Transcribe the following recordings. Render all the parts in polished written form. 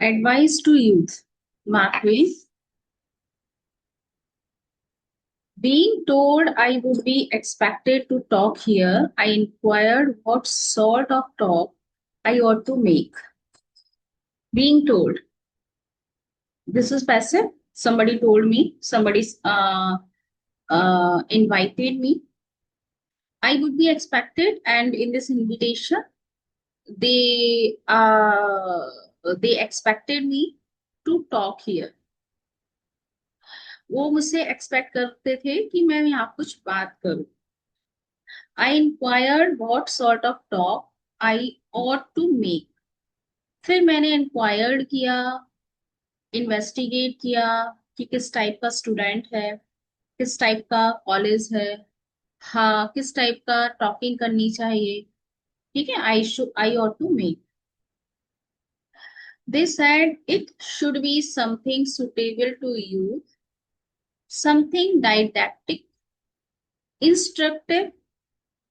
Advice to youth. Mark Twain. Being told I would be expected to talk here, I inquired what sort of talk I ought to make. Being told. This is passive. Somebody told me, somebody invited me. I would be expected, and in this invitation, they they expected me to talk here. वो मुझसे expect करते थे कि मैं यहाँ कुछ बात करूं. I inquired what sort of talk I ought to make. फिर मैंने इंक्वायर्ड किया, इन्वेस्टिगेट किया कि किस टाइप का स्टूडेंट है, किस टाइप का कॉलेज है, हाँ किस टाइप का टॉकिंग करनी चाहिए. ठीक है. I ought to make. They said it should be something suitable to youth, something didactic, instructive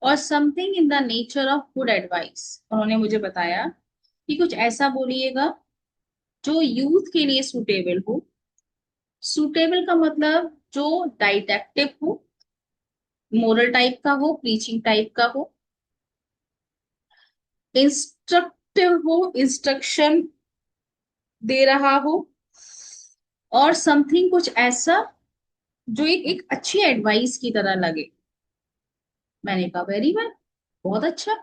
और something in the nature of good advice. उन्होंने मुझे बताया कि कुछ ऐसा बोलिएगा जो यूथ के लिए सुटेबल हो. सुटेबल का मतलब जो डाइडेक्टिव हो, मोरल टाइप का हो, प्रीचिंग टाइप का हो, इंस्ट्रक्टिव हो, इंस्ट्रक्शन दे रहा हो, और समथिंग कुछ ऐसा जो एक अच्छी एडवाइस की तरह लगे. मैंने कहा वेरी वेल, बहुत अच्छा.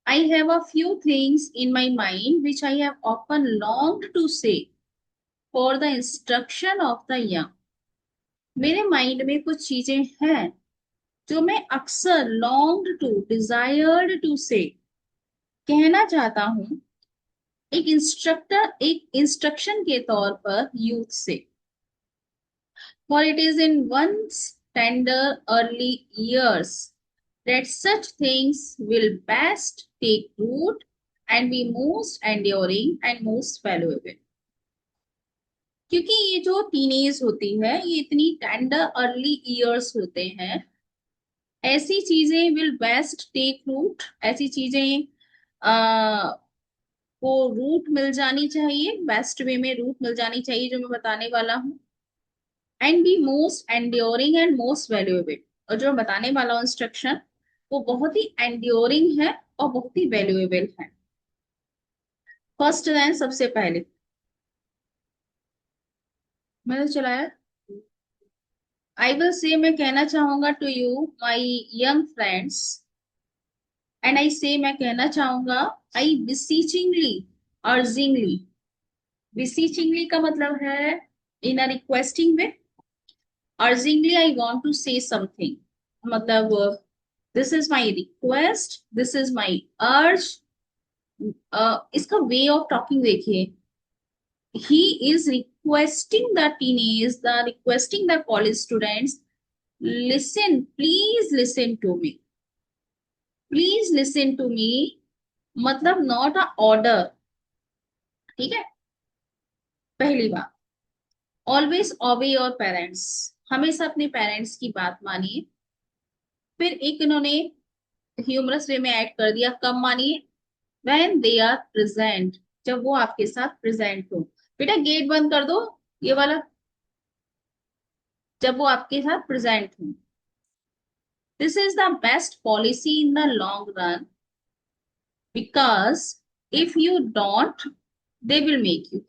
I have a few things in my mind which I have often longed to say for the instruction of the young. मेरे माइंड में कुछ चीजें हैं जो मैं अक्सर longed to, desired to say, कहना चाहता हूं एक इंस्ट्रक्शन के तौर पर यूथ से. For it is in one's tender early years that such things will best take root and be most enduring and most valuable. क्योंकि ये जो टीनेज होती है, ये इतनी टेंडर अर्ली इयर्स होते हैं. ऐसी चीजें विल बेस्ट टेक रूट, ऐसी चीजें आ, को रूट मिल जानी चाहिए, बेस्ट वे में रूट मिल जानी चाहिए जो मैं बताने वाला हूँ. And be most enduring and most valuable. और जो मैं बताने वाला हूँ इंस्ट्रक्शन, वो बहुत ही एंड्योरिंग है और बहुत ही वैल्यूएबल है. फर्स्ट लाइन सबसे पहले मैंने चलाया. आई विल से, मैं कहना चाहूंगा to you my young friends. And I say, मैं कहना चाहूंगा, आई बिसीचिंगली, अर्जिंगली. बिसीचिंगली का मतलब है in a requesting way. Urgingly I want to say something, मतलब this is my request, this is my urge. इसका वे ऑफ टॉकिंग देखिए. He is requesting the teenage, the requesting the college students, listen, please listen to me. Please listen to me मतलब not a order. ठीक है. पहली बात, always ओबे your parents. हमेशा अपने पेरेंट्स की बात मानिए. फिर एक इन्होंने ह्यूमरस वे में ऐड कर दिया, कब मानिए, व्हेन दे आर प्रेजेंट, जब वो आपके साथ प्रेजेंट हो. बेटा गेट बंद कर दो, ये वाला. जब वो आपके साथ प्रेजेंट हो. This is the best policy in the long run, because if you don't they will make you.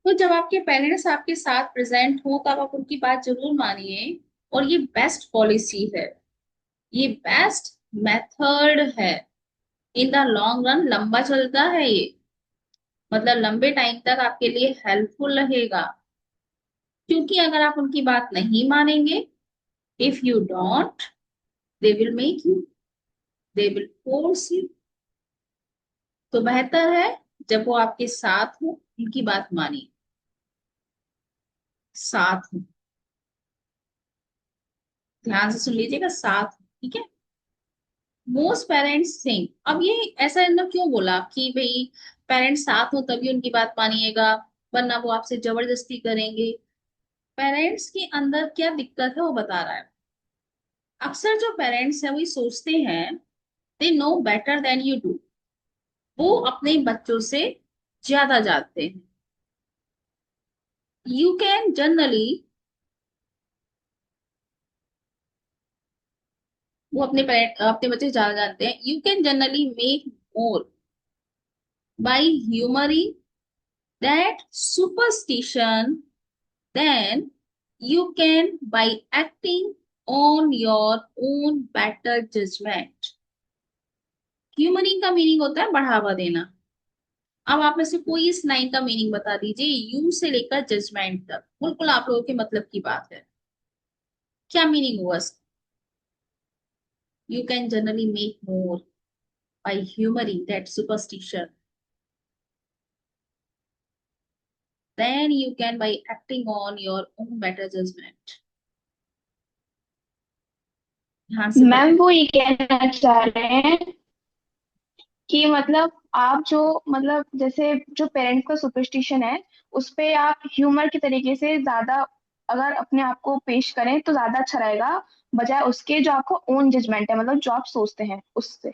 तो जब आपके पेरेंट्स आपके साथ प्रेजेंट हो तब आप उनकी बात जरूर मानिए. और ये बेस्ट पॉलिसी है, ये बेस्ट मेथड है. इन द लॉन्ग रन, लंबा चलता है ये, मतलब लंबे टाइम तक आपके लिए हेल्पफुल रहेगा. क्योंकि अगर आप उनकी बात नहीं मानेंगे, if you don't they will make you, they will force you. तो बेहतर है जब वो आपके साथ हो उनकी बात मानिए. साथ हो, ध्यान से सुन लीजिएगा, साथ हो. ठीक है. मोस्ट पेरेंट्स थिंक, अब ये ऐसा इन्होंने क्यों बोला कि भाई पेरेंट्स साथ हो तभी उनकी बात मानिएगा, वरना वो आपसे जबरदस्ती करेंगे. पेरेंट्स के अंदर क्या दिक्कत है वो बता रहा है. अक्सर जो पेरेंट्स है वो ये सोचते हैं दे know better than you do. वो अपने बच्चों से ज्यादा जानते हैं। यू कैन जनरली, वो अपने पेरेंट अपने बच्चे ज्यादा जानते हैं। You can generally make more by humouring that superstition than you can by acting on your own better judgment। Humouring का मीनिंग होता है बढ़ावा देना। अब आप में से कोई इस लाइन का मीनिंग बता दीजिए, यू से लेकर जजमेंट तक, बिल्कुल आप लोगों के मतलब की बात है। क्या मीनिंग हुआ? You can generally make more by humouring that superstition then you can by acting on your own better judgment। ध्यान से मैम पढ़े। वो ये कहना चाह रहे हैं कि मतलब आप जो मतलब जैसे जो पेरेंट्स का सुपरस्टिशन है उस पे आप ह्यूमर के तरीके से ज्यादा अगर अपने आप को पेश करें तो ज्यादा अच्छा रहेगा, बजाय उसके जो आपको ओन जजमेंट है मतलब जो आप सोचते हैं उससे।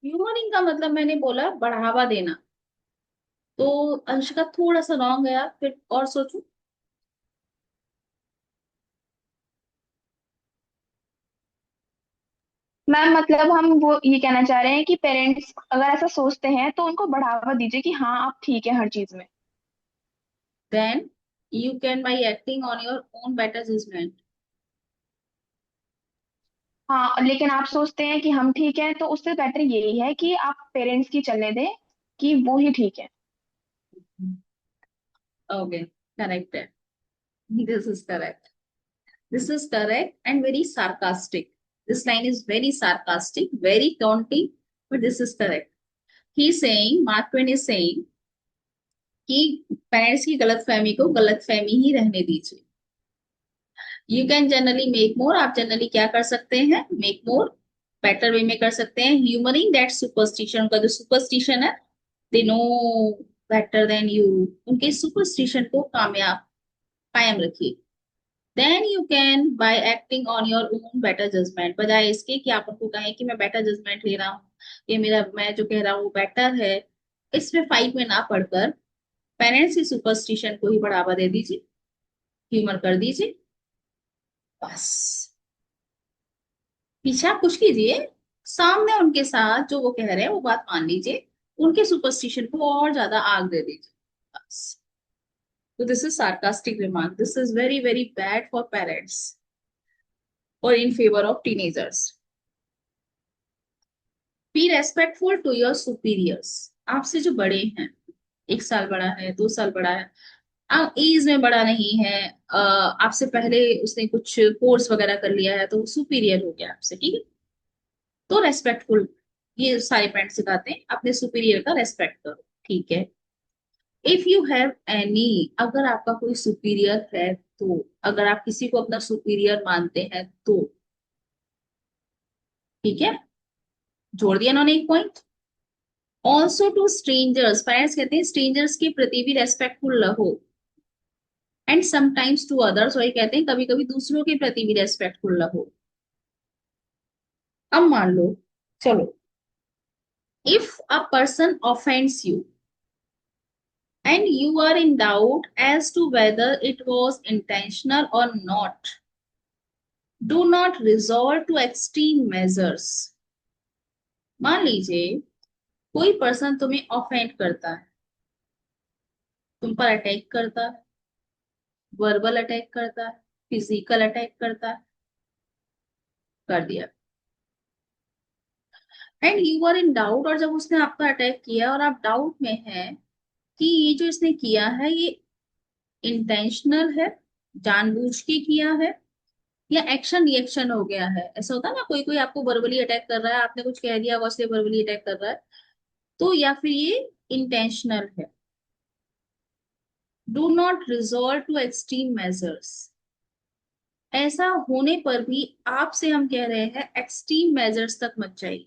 ह्यूमरिंग का मतलब मैंने बोला बढ़ावा देना, तो अंश का थोड़ा सा रॉन्ग गया, फिर और सोचो। मैम मतलब हम वो ये कहना चाह रहे हैं कि पेरेंट्स अगर ऐसा सोचते हैं तो उनको बढ़ावा दीजिए कि हाँ आप ठीक है हर चीज में। then you can by acting on your own better judgment। हाँ लेकिन आप सोचते हैं कि हम ठीक हैं तो उससे बेटर यही है कि आप पेरेंट्स की चलने दें कि वो ही ठीक है। ओके, करेक्ट है। This is correct. This is correct and very sarcastic. This line is very sarcastic, very taunting, but this is correct. He saying, mark Twain is saying कि पेरेंट्स की गलतफहमी को गलतफहमी ही रहने दीजिए। यू कैन जनरली मेक मोर, आप generally क्या कर सकते हैं? मेक मोर बेटर वे में कर सकते हैं। ह्यूमरिंग दैट सुपरस्टिशन, उनका जो सुपरस्टिशन है, they know better than you, उनके सुपरस्टिशन को कामयाब कायम रखिए। Then you can by acting on your own better judgement, बजाय इसके कि आप उनको कहें कि मैं बेटर जजमेंट ले रहा हूँ, ये मेरा मैं जो कह रहा हूँ वो बेटर है, इसमें फाइट में ना पड़कर पेरेंट्स की सुपरस्टिशन को ही बढ़ावा दे दीजिए, ह्यूमर कर दीजिए, बस। पीछे आप कुछ कीजिए, सामने उनके साथ जो वो कह रहे हैं वो बात मान लीजिए, उनके सुपरस्टिशन को और ज्यादा आग दे दीजिए, बस। तो this is sarcastic remark, this is very very bad for parents और in favour of teenagers. Be respectful to your superiors, आपसे जो बड़े हैं, 1 साल बड़ा है, 2 साल बड़ा है, एज में बड़ा नहीं है, आपसे पहले उसने कुछ कोर्स वगैरह कर लिया है, तो वो सुपीरियर हो गया आपसे, ठीक है? तो रेस्पेक्टफुल, ये सारे पेरेंट्स सिखाते हैं, अपने सुपीरियर का रेस्पेक्ट करो, ठीक है? इफ यू हैव एनी, अगर आपका कोई सुपीरियर है तो, अगर आप किसी को अपना सुपीरियर मानते हैं तो, ठीक है, जोड़ दिया इन्होंने एक point. Also to strangers, parents कहते हैं स्ट्रेंजर्स के प्रति भी रेस्पेक्टफुल रहो। एंड समटाइम्स टू अदर्स, वही कहते हैं कभी कभी दूसरों के प्रति भी रेस्पेक्टफुल रहो। अब मान लो, चलो, if a person offends you and you are in doubt as to whether it was intentional or not, do not resort to extreme measures। मान लीजिए कोई पर्सन तुम्हें ऑफेंड करता है, तुम पर अटैक करता है, वर्बल अटैक करता है, फिजिकल अटैक करता है, कर दिया, and you are in doubt, और जब उसने आपका अटैक किया और आप डाउट में हैं कि ये जो इसने किया है ये इंटेंशनल है, जानबूझ के किया है, या एक्शन रिएक्शन हो गया है। ऐसा होता है ना, कोई कोई आपको वर्बली अटैक कर रहा है, आपने कुछ कह दिया, वो इसलिए वर्बली अटैक कर रहा है, तो या फिर ये इंटेंशनल है। Do not resort to extreme measures, ऐसा होने पर भी आपसे हम कह रहे हैं एक्सट्रीम मेजर्स तक मत जाइए,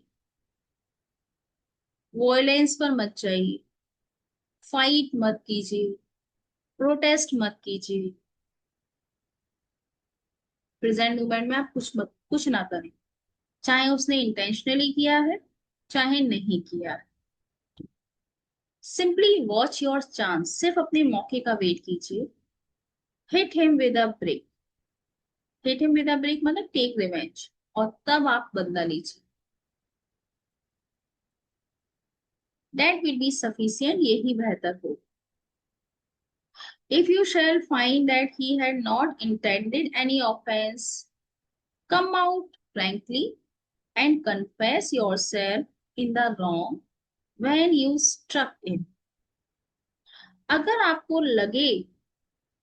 वॉयलेंस पर मत जाइए, फाइट मत कीजिए, प्रोटेस्ट मत कीजिए, प्रेजेंट मोमेंट में आप कुछ ना करें, चाहे उसने इंटेंशनली किया है, चाहे नहीं किया। सिंपली वॉच योर चांस, सिर्फ अपने मौके का वेट कीजिए। Hit him with a break, hit him with a break मतलब टेक रिवेंज, और तब आप बदला लीजिए। दैट विल बी सफिशियंट, यही बेहतर हो। If you shall find that he had not intended any offence, come out frankly and confess yourself in the wrong when you struck in। अगर आपको लगे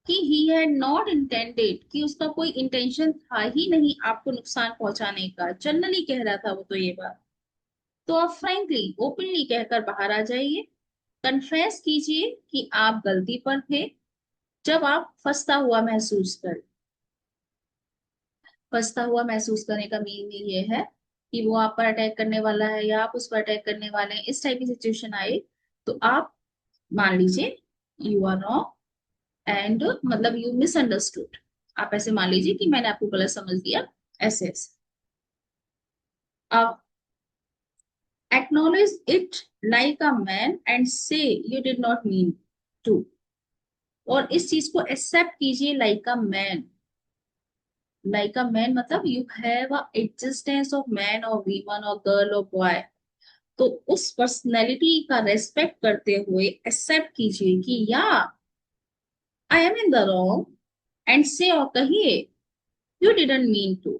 कि he had not intended, कि उसका कोई इंटेंशन था ही नहीं आपको नुकसान पहुंचाने का, जनरली कह रहा था वो तो ये बात, तो आप फ्रैंकली ओपनली कहकर बाहर आ जाइए। कन्फेस कीजिए कि आप गलती पर थे। जब आप फंसता हुआ महसूस करें, फंसता हुआ महसूस करने का मीनिंग ये है कि वो आप पर अटैक करने वाला है या आप उस पर अटैक करने वाले हैं, इस टाइप की सिचुएशन आए, तो आप मान लीजिए यू आर रॉन्ग एंड मतलब यू मिसअंडरस्टूड। आप ऐसे मान लीजिए कि मैंने आपको गलत समझ दिया, ऐसे ऐसे। अब acknowledge it like a man and say you did not mean to, और इस चीज को एक्सेप्ट कीजिए like a man. Like a man मतलब you have a existence of man और वीमन और गर्ल और बॉय, तो उस पर्सनैलिटी का रेस्पेक्ट करते हुए एक्सेप्ट कीजिए कि या I am in the wrong and से, और कहिए यू डिडंट मीन टू,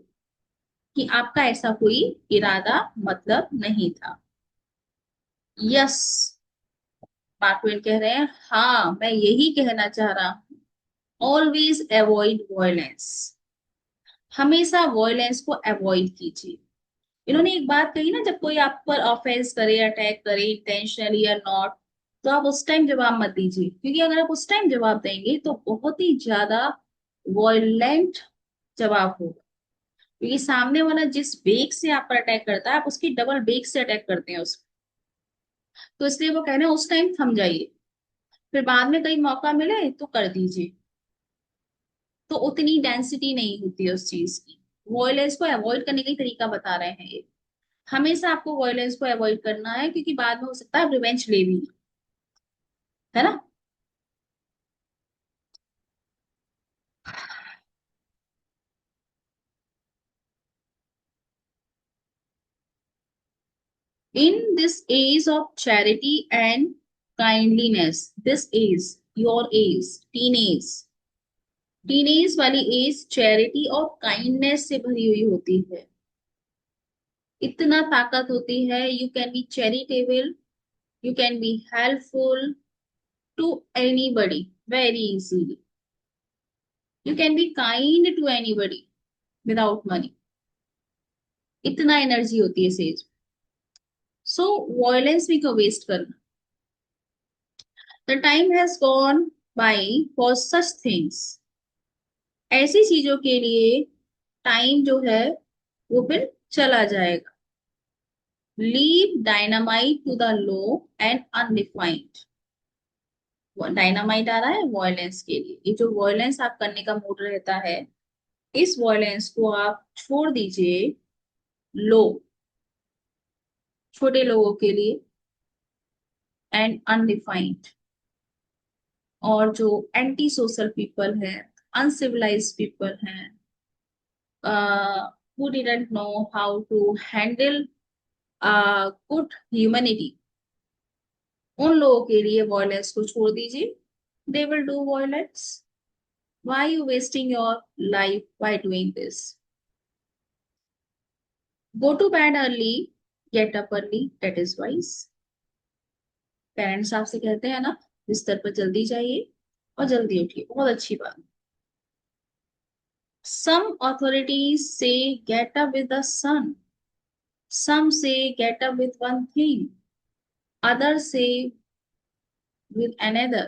कि आपका ऐसा कोई इरादा मतलब नहीं था। यस, मार्क ट्वेन कह रहे हैं, हाँ मैं यही कहना चाह रहा हूँ। ऑलवेज अवॉइड वॉयलेंस, हमेशा वॉयलेंस को अवॉइड कीजिए। इन्होंने एक बात कही ना, जब कोई आप पर ऑफेंस करे, अटैक करे, इंटेंशनली या नॉट, तो आप उस टाइम जवाब मत दीजिए, क्योंकि अगर आप उस टाइम जवाब देंगे तो बहुत ही ज्यादा वॉयलेंट जवाब होगा। क्योंकि सामने वाला जिस बेग से आप पर अटैक करता है, आप उसकी डबल बेग से अटैक करते हैं उसको। तो इसलिए वो कह रहे हैं उस टाइम थम जाइए, फिर बाद में कहीं मौका मिले तो कर दीजिए। तो उतनी डेंसिटी नहीं होती है उस चीज की। वॉयलेंस को अवॉइड करने का ही तरीका बता रहे हैं ये। हमेशा आपको वॉयलेंस को अवॉइड करना है, क्योंकि बाद में हो सकता है आप रिवेंज ले भी, है ना। In this age of charity and kindliness, this age, your age, teenage, teenage वाली एज चैरिटी और काइंडनेस से भरी हुई होती है। इतना ताकत होती है, you can be charitable, you can be helpful to anybody very easily, you can be kind to anybody without money. इतना एनर्जी होती है इस एज। सो वॉयलेंस भी क्यों वेस्ट करना। The time has gone by for such things, ऐसी चीजों के लिए टाइम जो है वो फिर चला जाएगा। Leave dynamite to the low and undefined, dynamite आ रहा है वॉयलेंस के लिए। ये जो वॉयलेंस आप करने का मूड रहता है, इस वॉयलेंस को आप छोड़ दीजिए लो, छोटे लोगों के लिए, एंड अनडिफाइंड, और जो एंटी सोशल पीपल है, अनसिविलाइज्ड पीपल हैं, who didn't know how to handle good humanity, उन लोगों के लिए वॉयलेंस को छोड़ दीजिए। They will do violence, why you wasting your life by doing this। go to bed early, get up early, that is wise। Parents आपसे कहते हैं ना, बिस्तर पर जल्दी जाइए और जल्दी उठिए, बहुत अच्छी बात। some authorities say get up with the sun, some say get up with one thing, others say with another।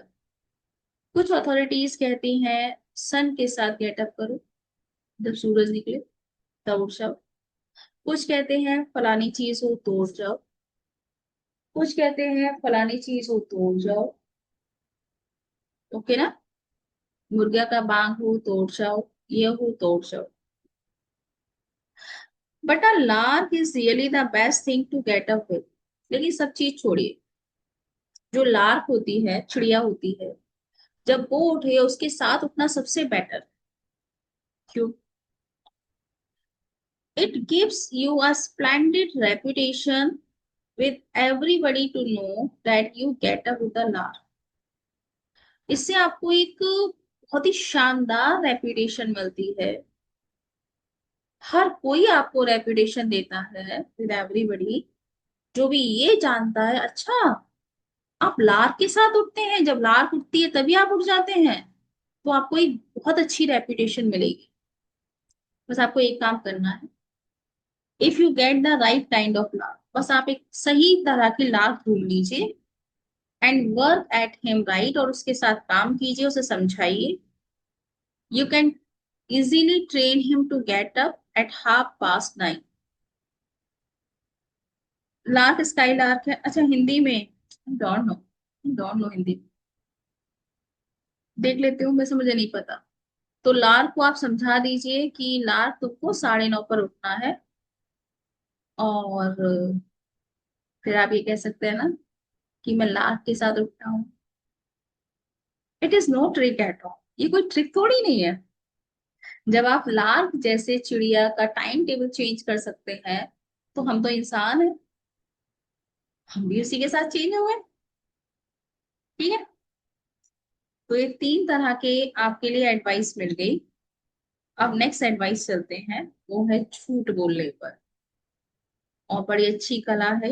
कुछ अथॉरिटीज कहती हैं सन के साथ गेटअप करो, जब सूरज निकले तब उठ जाओ। कुछ कहते हैं फलानी चीज हो तो उठ जाओ, कुछ कहते हैं फलानी चीज हो तो उठ जाओ। ओके ना, मुर्गा का बांग हो तो उठ जाओ, ये हो तो उठ जाओ। But a lark is really the best thing to get up with. लेकिन सब चीज छोड़िए, जो लार्क होती है, चिड़िया होती है, जब वो उठे उसके साथ उठना सबसे बेटर। क्यों? It gives you a splendid reputation with everybody to know that you get up with the lark. इससे आपको एक बहुत ही शानदार रेपुटेशन मिलती है। हर कोई आपको रेपुटेशन देता है विद एवरीबॉडी। जो भी ये जानता है, अच्छा आप लार्क के साथ उठते हैं, जब लार्क उठती है तभी आप उठ जाते हैं, तो आपको एक बहुत अच्छी रेपुटेशन मिलेगी। बस आपको एक काम करना है, if you get the right kind of lark, बस आप एक सही तरह की लार्क ढूंढ लीजिए and work at him right, और उसके साथ काम कीजिए, उसे समझाइए। You can easily train him to get up at 9:30। Lark skylark है, अच्छा हिंदी में don't know, don't know Hindi, देख लेती हूँ, वैसे मुझे नहीं पता। तो लार्क को आप समझा दीजिए कि लार्क तुमको 9:30 पर उठना है। और फिर आप ये कह सकते हैं ना कि मैं लार्क के साथ उठता हूँ। It is no trick at all, ये कोई ट्रिक थोड़ी नहीं है। जब आप लार्क जैसे चिड़िया का टाइम टेबल चेंज कर सकते हैं, तो हम तो इंसान हैं, हम भी उसी के साथ चेंज हो गए। ठीक है, तो ये 3 तरह के आपके लिए एडवाइस मिल गई। अब नेक्स्ट एडवाइस चलते हैं, वो है झूठ बोलने पर। और बड़ी अच्छी कला है,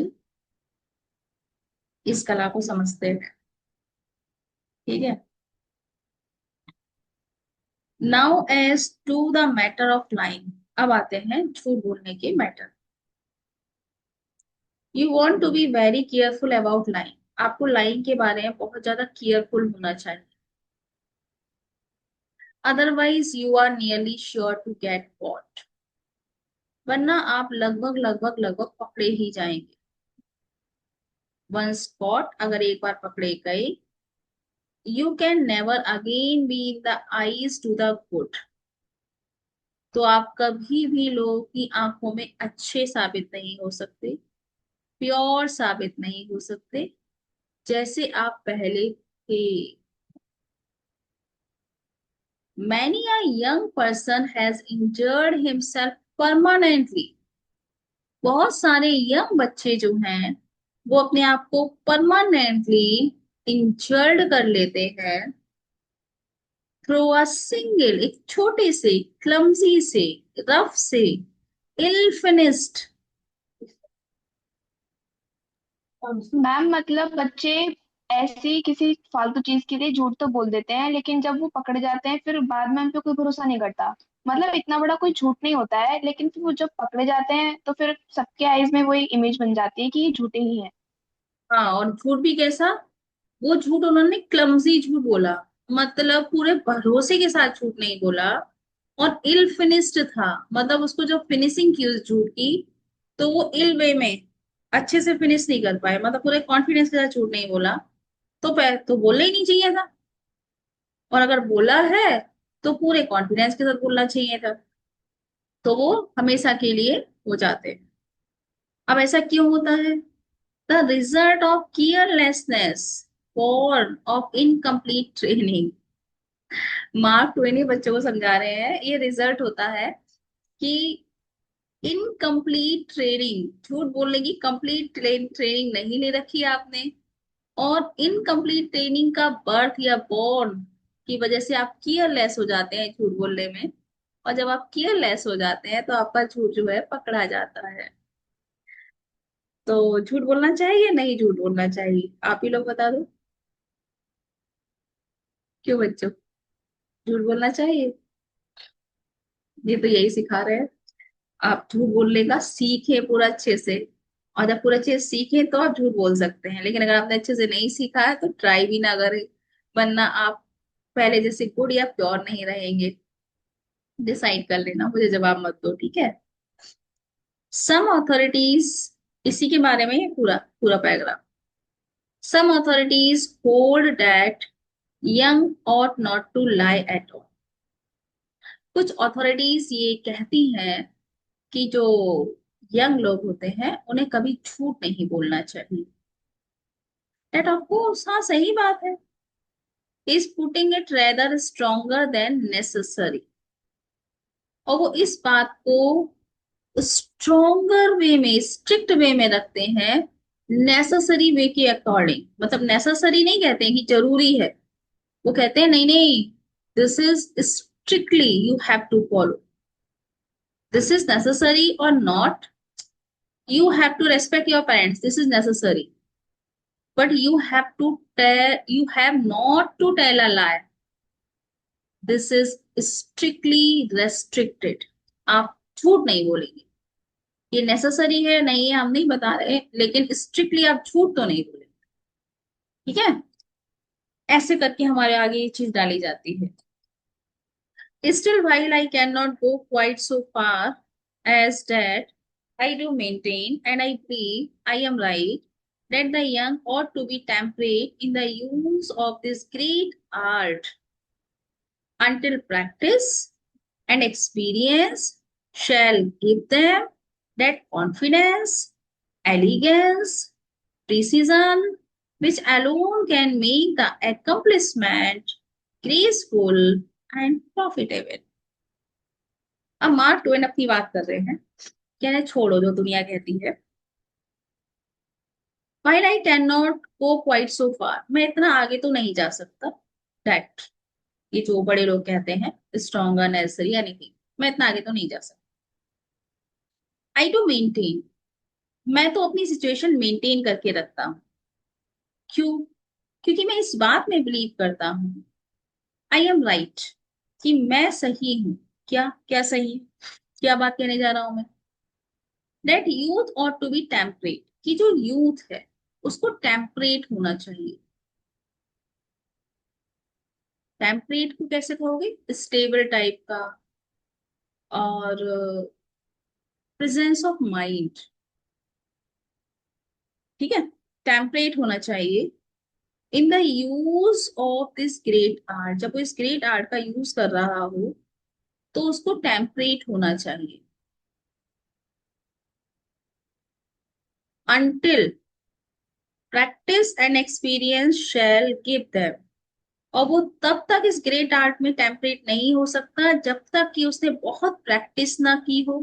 इस कला को समझते हैं। ठीक है, now as to the matter of lying, अब आते हैं झूठ बोलने के matter. You want to be very careful about lying, आपको लाइंग के बारे में बहुत ज्यादा केयरफुल होना चाहिए। Otherwise you are nearly sure to get caught, वरना आप लगभग लगभग लगभग पकड़े ही जाएंगे। वंस caught, अगर एक बार पकड़े गए, you can never again be in the eyes to the good, तो आप कभी भी लोगों की आंखों में अच्छे साबित नहीं हो सकते, प्योर साबित नहीं हो सकते, जैसे आप पहले थे। Many a young person has injured himself permanently, बहुत सारे यंग बच्चे जो हैं वो अपने आप को परमानेंटली इंजर्ड कर लेते हैं थ्रू अ सिंगल, एक छोटे से, क्लमजी से, रफ से, इल फिनिश्ड। मैम मतलब बच्चे ऐसी किसी फालतू चीज के लिए झूठ तो बोल देते हैं, लेकिन जब वो पकड़े जाते हैं फिर बाद में उन पे कोई भरोसा नहीं करता। मतलब इतना बड़ा कोई झूठ नहीं होता है, लेकिन फिर वो जब पकड़े जाते हैं तो फिर सबके आईज में वही इमेज बन जाती है कि ये झूठे ही हैं। हाँ, और झूठ भी कैसा, वो झूठ उन्होंने क्लमजी झूठ बोला, मतलब पूरे भरोसे के साथ झूठ नहीं बोला। और इल फिनिश्ड था, मतलब उसको जो फिनिशिंग की उस झूठ की, तो वो इल वे में, अच्छे से फिनिश नहीं कर पाए, मतलब पूरे कॉन्फिडेंस के साथ झूठ नहीं बोला। तो बोलना ही नहीं चाहिए था, और अगर बोला है तो पूरे कॉन्फिडेंस के साथ बोलना चाहिए था, तो वो हमेशा के लिए हो जाते हैं। अब ऐसा क्यों होता है? The result of carelessness, born of incomplete training। Mark Twain ही बच्चों को समझा रहे हैं, ये रिजल्ट होता है कि इनकम्प्लीट ट्रेनिंग, झूठ बोलने की कंप्लीट ट्रेनिंग नहीं ले रखी है आपने, और इनकम्प्लीट ट्रेनिंग का बर्थ या बोर्न की वजह से आप केयरलेस हो जाते हैं झूठ बोलने में। और जब आप केयरलेस हो जाते हैं तो आपका झूठ जो है पकड़ा जाता है। तो झूठ बोलना चाहिए या नहीं झूठ बोलना चाहिए, आप ही लोग बता दो। क्यों बच्चों, झूठ बोलना चाहिए? ये तो यही सिखा रहे हैं, आप झूठ बोलने का सीखे पूरा अच्छे से, और जब पूरा अच्छे से सीखे तो आप झूठ बोल सकते हैं। लेकिन अगर आपने अच्छे से नहीं सीखा है तो ट्राई भी ना करें, वरना आप पहले जैसे गुड या प्योर नहीं रहेंगे। डिसाइड कर लेना, मुझे जवाब मत दो, ठीक है। सम अथॉरिटीज, इसी के बारे में ये पूरा पूरा paragraph. Some authorities hold that young ought not to lie at all, कुछ अथॉरिटीज ये कहती हैं कि जो यंग लोग होते हैं उन्हें कभी झूठ नहीं बोलना चाहिए। दैट ऑफकोर्स, हाँ सही बात है। Is putting it rather stronger then necessary. और वो इस बात को स्ट्रोंगर वे में, स्ट्रिक्ट वे में रखते हैं, नेसेसरी वे के अकॉर्डिंग। मतलब नेसेसरी नहीं कहते हैं कि जरूरी है, वो कहते हैं नहीं नहीं, this is strictly you have to follow, this is necessary और not, you have to respect your parents, this is necessary, but you have not to tell a lie, this is strictly restricted। आप झूठ नहीं बोलेंगे, ये necessary है नहीं है हम नहीं बता रहे, लेकिन स्ट्रिक्टली आप झूठ तो नहीं बोलेंगे। ठीक है, ऐसे करके हमारे आगे ये चीज डाली जाती है। Still, while I cannot go quite so far as that, I do maintain and I believe I am right that the young ought to be temperate in the use of this great art until practice and experience shall give them that confidence, elegance, precision, which alone can make the accomplishment graceful and profitable। अब mark Twain अपनी बात कर रहे हैं, कह रहे छोड़ो जो दुनिया कहती है। While I cannot go quite so far, मैं इतना आगे तो नहीं जा सकता, दैट, ये जो बड़े लोग कहते हैं स्ट्रॉन्गर नेसेसरी एनीथिंग, मैं इतना आगे तो नहीं जा सकता। आई टू मेंटेन, मैं तो अपनी सिचुएशन मेंटेन करके रखता हूँ। क्यों? क्योंकि मैं इस बात में बिलीव करता हूँ, आई एम राइट, कि मैं सही हूँ। क्या क्या सही है? क्या बात कहने जा रहा हूं मैं? दैट यूथ और टू बी टेम्परेट, कि जो यूथ है उसको टेम्परेट होना चाहिए। टेम्परेट को कैसे कहोगे? स्टेबल टाइप का, और प्रेजेंस ऑफ माइंड। ठीक है, टेम्परेट होना चाहिए in the use of this great art. जब वो इस ग्रेट आर्ट का यूज कर रहा हो तो उसको टेम्परेट होना चाहिए। until practice and experience shall give them। और वो तब तक इस ग्रेट आर्ट में टेम्परेट नहीं हो सकता जब तक कि उसने बहुत प्रैक्टिस ना की हो,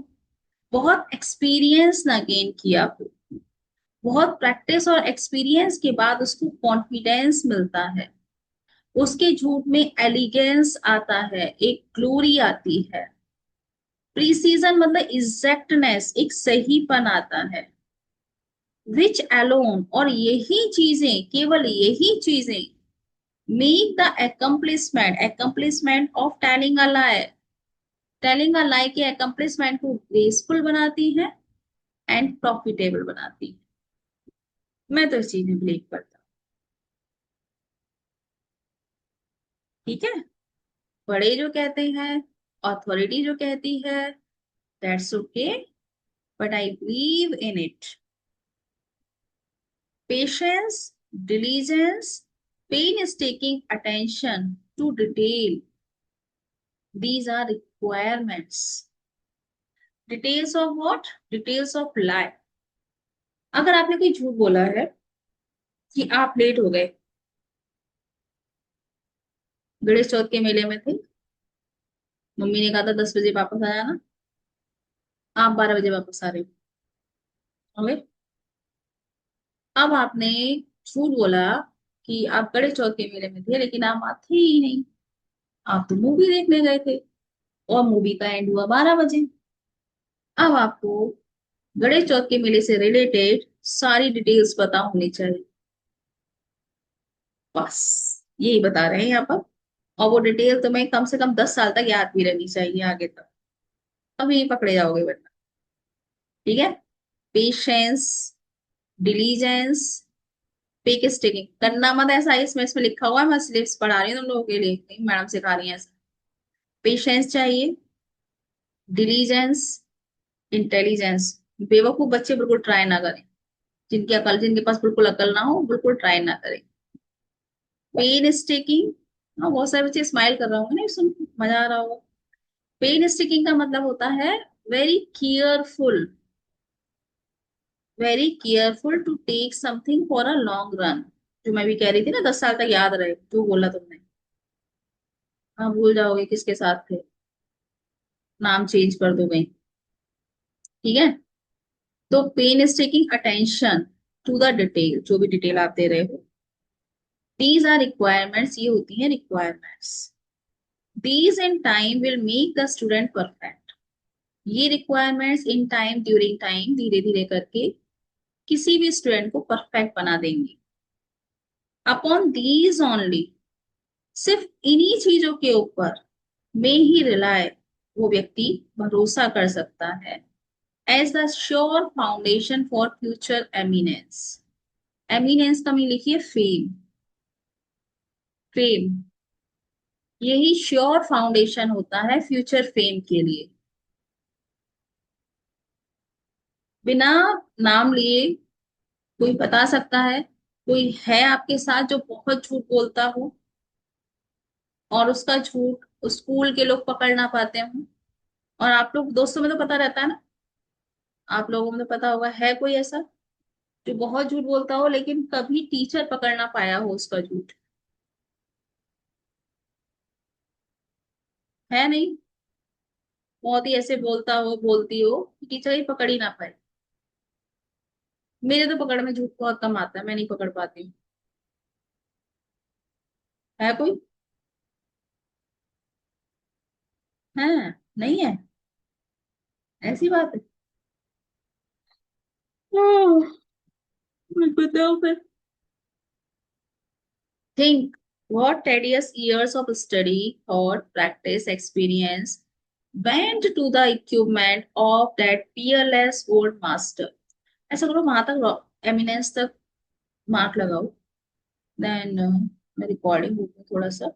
बहुत एक्सपीरियंस ना गेन किया हो। बहुत प्रैक्टिस और एक्सपीरियंस के बाद उसको कॉन्फिडेंस मिलता है, उसके झूठ में एलिगेंस आता है, एक ग्लोरी आती है। प्रीसीजन मतलब एग्जैक्टनेस, एक सहीपन आता है। विच अलोन, और यही चीजें, केवल यही चीजें, make the accomplishment of telling a lie के accomplishment को ग्रेसफुल बनाती है एंड प्रॉफिटेबल बनाती है। मैं तो इस चीज में बिलीव करता हूँ। ठीक है, बड़े जो कहते हैं, अथॉरिटी जो कहती है, that's okay, but I believe in it. Patience, diligence, painstaking attention to detail, these are requirements। Details of what? Details of lie. अगर आपने कोई झूठ बोला है कि आप लेट हो गए, गणेश चौथ के मेले में थे, मम्मी ने कहा था 10 बजे वापस आ जाना, आप 12 बजे वापस आ रहे हो। ओके, अब आपने झूठ बोला कि आप गणेश चौथ के मेले में थे लेकिन आप थे ही नहीं, आप तो मूवी देखने गए थे और मूवी का एंड हुआ 12 बजे। अब आपको गणेश चौथ के मेले से रिलेटेड सारी डिटेल्स पता होनी चाहिए, बस यही बता रहे हैं यहाँ पर। और वो डिटेल तुम्हें कम से कम 10 साल तक याद भी रहनी चाहिए आगे तक, अभी पकड़े जाओगे वरना। ठीक है, पेशेंस, डिलीजेंस, पेक स्टिकिंग करना मत ऐसा है, इसमें लिखा हुआ है, मैं स्लिप्स पढ़ा रही हूँ तुम लोगों के लिए, मैडम सिखा रही है ऐसा। पेशेंस चाहिए, डिलीजेंस, इंटेलिजेंस। बेवकूफ बच्चे बिल्कुल ट्राई ना करें, जिनके पास बिल्कुल अकल ना हो बिल्कुल ट्राई ना करें। पेन स्टिकिंग, हाँ बहुत सारे बच्चे स्माइल कर रहे होंगे ना, सुन मजा आ रहा होगा। पेन स्टिकिंग का मतलब होता है very careful, very careful to take something for a long run. जो मैं भी कह रही थी ना, 10 साल तक याद रहे, जो बोला तुमने। हाँ, भूल जाओगे किसके साथ थे, नाम चेंज कर दो कहीं। ठीक है। तो pen is taking attention to the detail, जो भी डिटेल आप दे रहे हो। दीज आर रिक्वायरमेंट्स, ये होती हैं requirements. These in time will make the student perfect. ये requirements in time, during time, धीरे धीरे करके किसी भी स्टूडेंट को परफेक्ट बना देंगे। अपॉन दीज ओनली, सिर्फ इन्हीं चीजों के ऊपर में ही रिलाय, वो व्यक्ति भरोसा कर सकता है, as the sure foundation for future eminence. Eminence का मीन लिखिए फेम। फेम, यही श्योर फाउंडेशन होता है फ्यूचर फेम के लिए। बिना नाम लिए कोई बता सकता है, कोई है आपके साथ जो बहुत झूठ बोलता हो, और उसका झूठ स्कूल के लोग पकड़ ना पाते हो। और आप लोग दोस्तों में तो पता रहता है ना, आप लोगों में तो पता होगा, है कोई ऐसा जो बहुत झूठ बोलता हो लेकिन कभी टीचर पकड़ ना पाया हो उसका झूठ? है नहीं? बहुत ही ऐसे बोलता हो, बोलती हो कि टीचर ही पकड़ ही ना पाए। मेरे तो पकड़ में झूठ बहुत कम आता है, मैं नहीं पकड़ पाती हूँ। है कोई? है? नहीं है? ऐसी बात है? बताओ फिर। Think what tedious years of study, thought, practice, experience went to the equipment of that peerless old master. ऐसा करो, वहां तक एमिनेंस तक मार्क लगाओ। देन मैं रिकॉर्डिंग थोड़ा सा।